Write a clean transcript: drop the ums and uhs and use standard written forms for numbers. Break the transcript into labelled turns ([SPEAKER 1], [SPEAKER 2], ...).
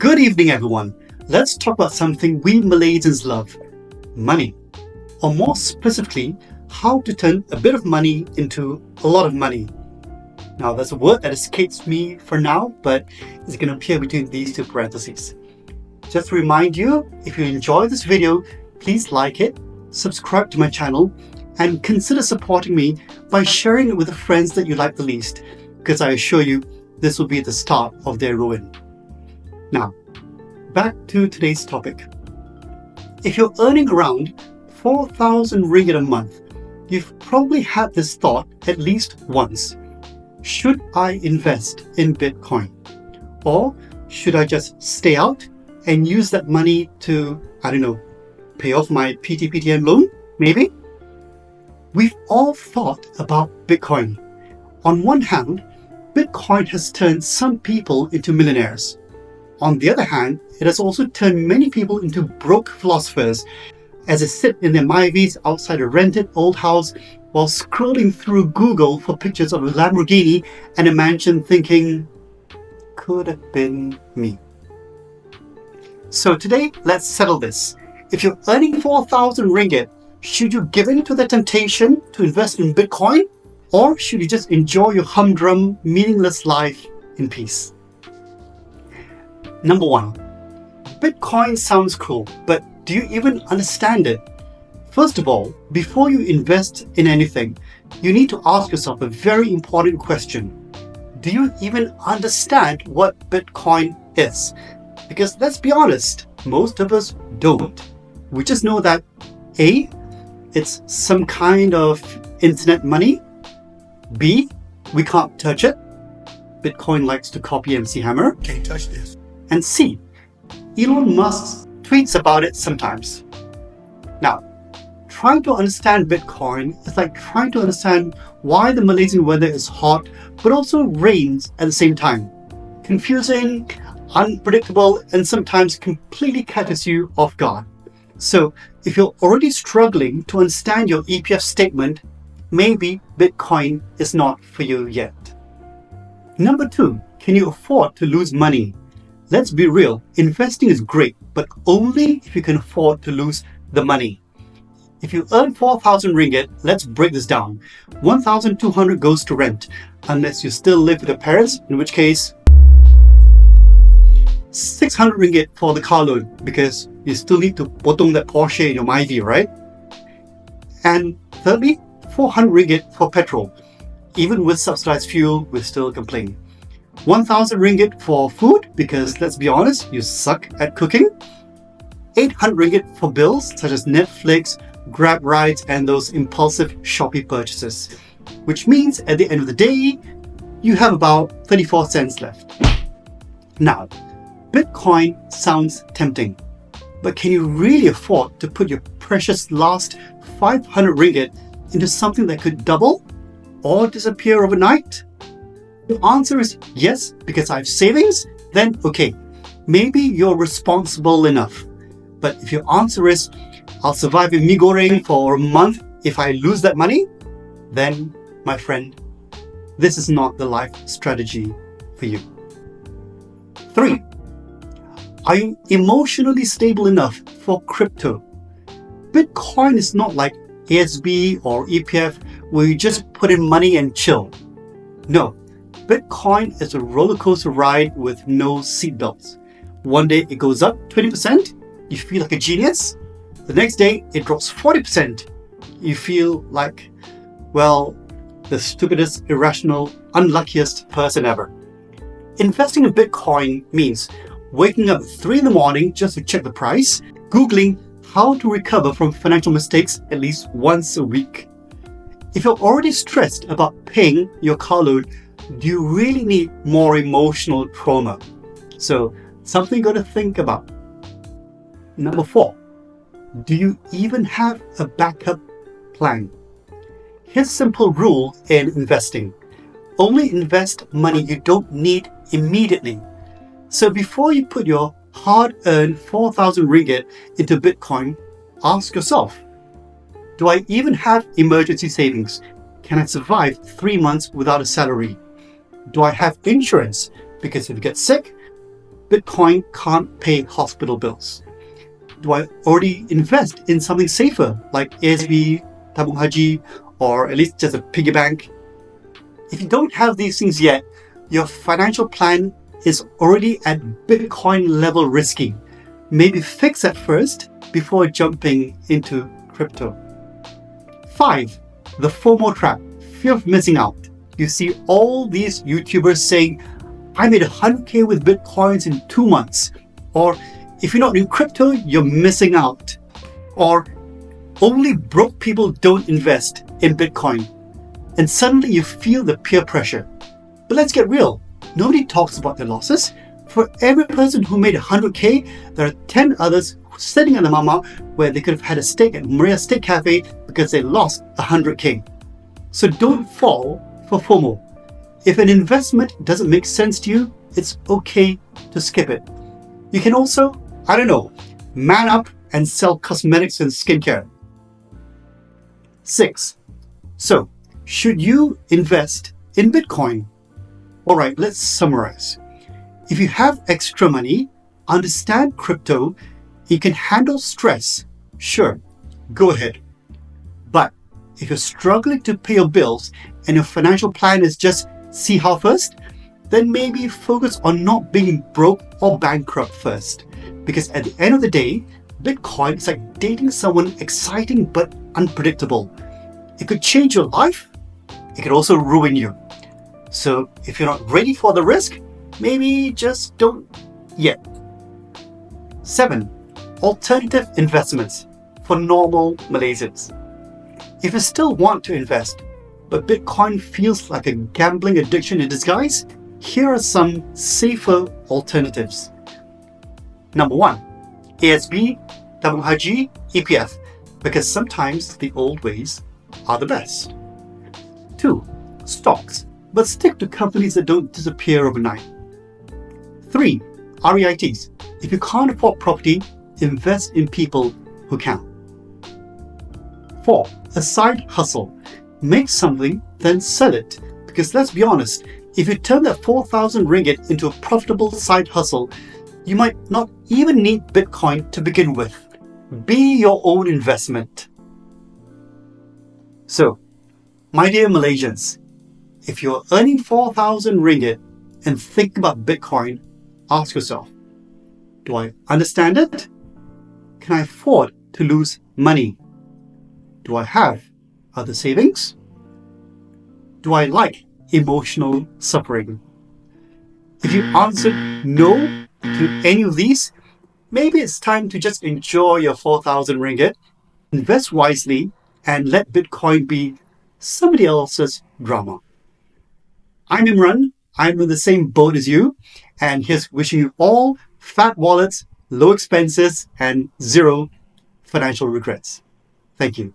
[SPEAKER 1] Good evening, everyone. Let's talk about something we Malaysians love, money. Or more specifically, how to turn a bit of money into a lot of money. Now, there's a word that escapes me for now, but it's going to appear between these two parentheses. Just to remind you, if you enjoy this video, please like it, subscribe to my channel, and consider supporting me by sharing it with the friends that you like the least, because I assure you, this will be the start of their ruin. Now, back to today's topic. If you're earning around 4,000 ringgit a month, you've probably had this thought at least once. Should I invest in Bitcoin? Or should I just stay out and use that money to, pay off my PTPTN loan, maybe? We've all thought about Bitcoin. On one hand, Bitcoin has turned some people into millionaires. On the other hand, it has also turned many people into broke philosophers as they sit in their Myvis outside a rented old house while scrolling through Google for pictures of a Lamborghini and a mansion thinking, could have been me. So today, let's settle this. If you're earning 4,000 ringgit, should you give in to the temptation to invest in Bitcoin? Or should you just enjoy your humdrum, meaningless life in peace? Number one, Bitcoin sounds cool, but do you even understand it? First of all, before you invest in anything, you need to ask yourself a very important question. Do you even understand what Bitcoin is? Because let's be honest, most of us don't. We just know that A, it's some kind of internet money. B, we can't touch it. Bitcoin likes to copy MC Hammer.
[SPEAKER 2] Can't touch this.
[SPEAKER 1] And C, Elon Musk tweets about it sometimes. Now, trying to understand Bitcoin is like trying to understand why the Malaysian weather is hot but also rains at the same time. Confusing, unpredictable, and sometimes completely catches you off guard. So, if you're already struggling to understand your EPF statement, maybe Bitcoin is not for you yet. Number two, can you afford to lose money? Let's be real, investing is great, but only if you can afford to lose the money. If you earn 4,000 ringgit, let's break this down. 1,200 goes to rent, unless you still live with your parents, in which case 600 ringgit for the car loan, because you still need to potong that Porsche in your Myvis, right? And thirdly, 400 ringgit for petrol. Even with subsidized fuel, we still complain. 1,000 ringgit for food, because let's be honest, you suck at cooking. 800 ringgit for bills such as Netflix, Grab rides, and those impulsive Shopee purchases. Which means at the end of the day, you have about 34 cents left. Now, Bitcoin sounds tempting, but can you really afford to put your precious last 500 ringgit into something that could double or disappear overnight? The answer is yes, because I have savings, then okay, maybe you're responsible enough. But if your answer is, I'll survive in mee goreng for a month if I lose that money, then, my friend, this is not the life strategy for you. 3. Are you emotionally stable enough for crypto? Bitcoin is not like ASB or EPF where you just put in money and chill. No, Bitcoin is a roller coaster ride with no seatbelts. One day it goes up 20%, you feel like a genius. The next day it drops 40%. You feel like, well, the stupidest, irrational, unluckiest person ever. Investing in Bitcoin means waking up at 3 in the morning just to check the price, Googling how to recover from financial mistakes at least once a week. If you're already stressed about paying your car loan, do you really need more emotional trauma? So, something you got to think about. Number 4, do you even have a backup plan? Here's a simple rule in investing. Only invest money you don't need immediately. So before you put your hard-earned 4,000 ringgit into Bitcoin, ask yourself, do I even have emergency savings? Can I survive 3 months without a salary? Do I have insurance? Because if you get sick, Bitcoin can't pay hospital bills? Do I already invest in something safer like ASB, tabung haji, or at least just a piggy bank? If you don't have these things yet, your financial plan is already at Bitcoin level risky. Maybe fix at first before jumping into crypto. 5. The FOMO trap, fear of missing out. You see all these YouTubers saying, I made 100K with Bitcoins in 2 months. Or if you're not in crypto, you're missing out. Or only broke people don't invest in Bitcoin. And suddenly you feel the peer pressure. But let's get real. Nobody talks about their losses. For every person who made 100K, there are 10 others sitting at the mama where they could have had a steak at Maria's Steak Cafe because they lost 100K. So don't fall for FOMO. If an investment doesn't make sense to you, it's okay to skip it. You can also, man up and sell cosmetics and skincare. 6. So, should you invest in Bitcoin? Alright, let's summarize. If you have extra money, understand crypto, you can handle stress, sure, go ahead. But if you're struggling to pay your bills and your financial plan is just see how first, then maybe focus on not being broke or bankrupt first. Because at the end of the day, Bitcoin is like dating someone exciting but unpredictable. It could change your life, it could also ruin you. So if you're not ready for the risk, maybe just don't yet. 7. Alternative investments for normal Malaysians. If you still want to invest, but Bitcoin feels like a gambling addiction in disguise, here are some safer alternatives. Number 1, ASB, tabung haji, EPF, because sometimes the old ways are the best. 2, stocks, but stick to companies that don't disappear overnight. 3, REITs. If you can't afford property, invest in people who can. 4, a side hustle. Make something, then sell it. Because let's be honest, if you turn that 4,000 ringgit into a profitable side hustle, you might not even need Bitcoin to begin with. Be your own investment. So, my dear Malaysians, if you're earning 4,000 ringgit and think about Bitcoin, ask yourself, do I understand it? Can I afford to lose money? Do I have other savings? Do I like emotional suffering? If you answered no to any of these, maybe it's time to just enjoy your 4,000 ringgit, invest wisely, and let Bitcoin be somebody else's drama. I'm Imran. I'm in the same boat as you, and here's wishing you all fat wallets, low expenses, and zero financial regrets. Thank you.